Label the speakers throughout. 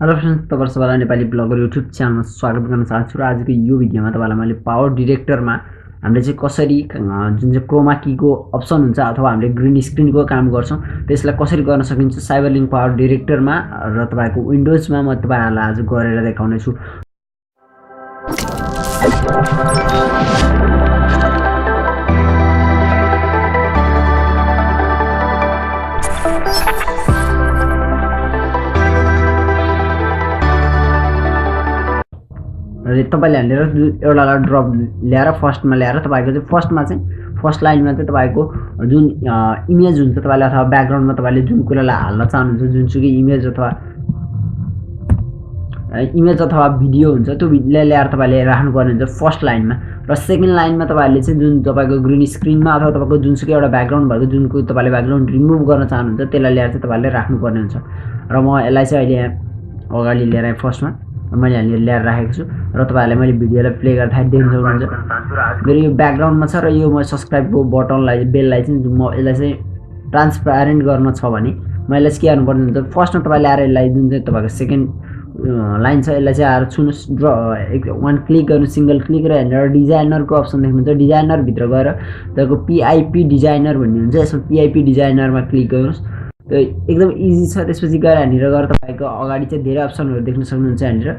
Speaker 1: Hello friends, तपाईहरु सबैलाई Nepali bagger YouTube च्यानलमा स्वागत गर्न चाहन्छु र आजको यो भिडियोमा तपाईहरुलाई मैले पावर डिरेक्टरमा हामीले चाहिँ कसरी जुन चाहिँ क्रोमा कीको अप्सन हुन्छ अथवा हामीले ग्रीन स्क्रिनको काम गर्छौं त्यसलाई कसरी गर्न सकिन्छ साइबरलिंक पावर डिरेक्टरमा र तपाईको विन्डोजमा म तपाईहरुलाई आज गरेर देखाउने छु। तपाईले हालेर एउटा ड्रप ल्याएर फर्स्टमा ल्याएर तपाईको चाहिँ फर्स्टमा चाहिँ फर्स्ट लाइनमा चाहिँ तपाईको जुन इमेज हुन्छ तपाईले अथवा ब्याकग्राउन्डमा तपाईले जुन कुरालाई हाल्न चाहनुहुन्छ जुनसुकै इमेज अथवा भिडियो हुन्छ त्यो ल्याएर तपाईले राख्नुपर्ने हुन्छ फर्स्ट लाइनमा र सेकेन्ड लाइनमा तपाईले चाहिँ जुन तपाईको ग्रीन स्क्रिनमा अथवा तपाईको जुनसुकै एउटा ब्याकग्राउन्ड भएको जुनको तपाईले ब्याकग्राउन्ड रिमुभ गर्न चाहनुहुन्छ त्यसलाई ल्याएर चाहिँ तपाईले राख्नुपर्ने हुन्छ र म यसलाई चाहिँ अहिले अगाडि ल्याएर फर्स्टमा मैले यहाँनिर ल्याएर राखेको छु र तपाईहरुले मैले भिडियोलाई प्ले गर्दा देख्न सक्नुहुन्छ मेरो यो ब्याकग्राउन्डमा छ र यो म सब्स्क्राइबको बटनलाई बेललाई चाहिँ म यसलाई चाहिँ ट्रान्सप्यारेन्ट गर्न छ भने म यसलाई के गर्नुपर्ने हुन्छ फर्स्टमा तपाईले आएर यसलाई जुन चाहिँ तपाईको सेकेन्ड लाइन छ यसलाई चाहिँ आएर छुनुस् वान क्लिक गर्नु सिंगल क्लिक र यहाँनिर डिजाइनरको अप्सन देख्नुहुन्छ डिजाइनर भित्र गएर तपाईको PIP डिजाइनर भन्ने हुन्छ यसमा PIP डिजाइनरमा क्लिक गर्नुस् एकदम इजी छ। त्यसपछि गएर यहाँनिर गएर तपाईको अगाडि चाहिँ धेरै अप्सनहरु देख्न सक्नुहुन्छ यहाँनिर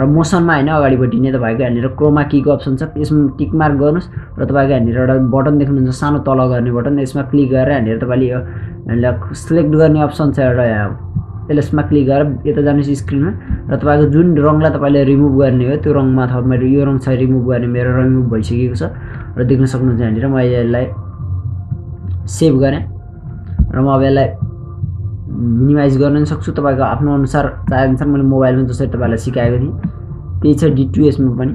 Speaker 1: र मोसनमा हैन अगाडिपटि नै तपाईको यहाँनिर क्रोमा कीको अप्सन छ यसमा टिक मार्क गर्नुस् र तपाईको यहाँनिर एउटा बटन देख्नुहुन्छ सानो तल गर्ने बटन यसमा क्लिक गरेर यहाँनिर तपाईले यसलाई सिलेक्ट गर्ने अप्सन छ एउटा यसमा क्लिक गरेर यता जानुस् स्क्रिनमा र तपाईको जुन रङलाई तपाईले रिमुभ गर्ने हो त्यो रङमा अथवा मेरो यो रङ चाहिँ रिमुभ गर्ने मेरो रङ रिमुभ भइसकेको छ र देख्न सक्नुहुन्छ यहाँनिर म यसलाई सेभ गरे र म अब यसलाई मिनिमाइज गर्न सक्छु तपाईको आफ्नो अनुसार चाहे अनुसार मैले मोबाइलमा जसरी तपाईलाई सिकाएको थिए त्यही छ D2S मा पनि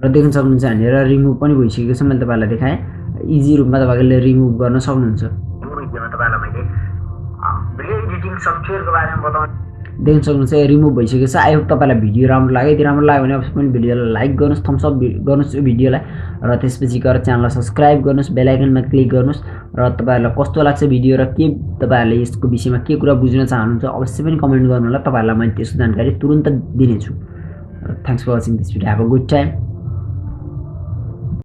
Speaker 1: र देख्न सक्नुहुन्छ यहाँनिर रिमुभ पनि भइसकेको छ मैले तपाईलाई देखाएँ इजी रूपमा तपाईले रिमुभ गर्न सक्नुहुन्छ। यो भिडियोमा तपाईलाई मैले भिडियो एडिटिङ सफ्टवेयरको बारेमा बताउने देख्न सक्नुहुन्छ रिमुभ भइसकेको छ। आई होप तपाईलाई भिडियो राम्रो लाग्यो यदि राम्रो लाग्यो भने अवश्य भिडियोलाई लाइक गर्नुस् थम्स अप गर्नुस् यो भिडियोलाई र त्यसपछि गएर च्यानललाई सब्स्क्राइब गर्नुस् बेल आइकनमा क्लिक गर्नुस् र तपाईहरुलाई कस्तो लाग्छ भिडियो र के तपाईहरुले यसको विषयमा के कुरा बुझ्न चाहनुहुन्छ अवश्य पनि कमेन्ट गर्नु होला तपाईहरुलाई म त्यसको जानकारी तुरुन्त दिनेछु। Thanks for watching this video. Have a good time.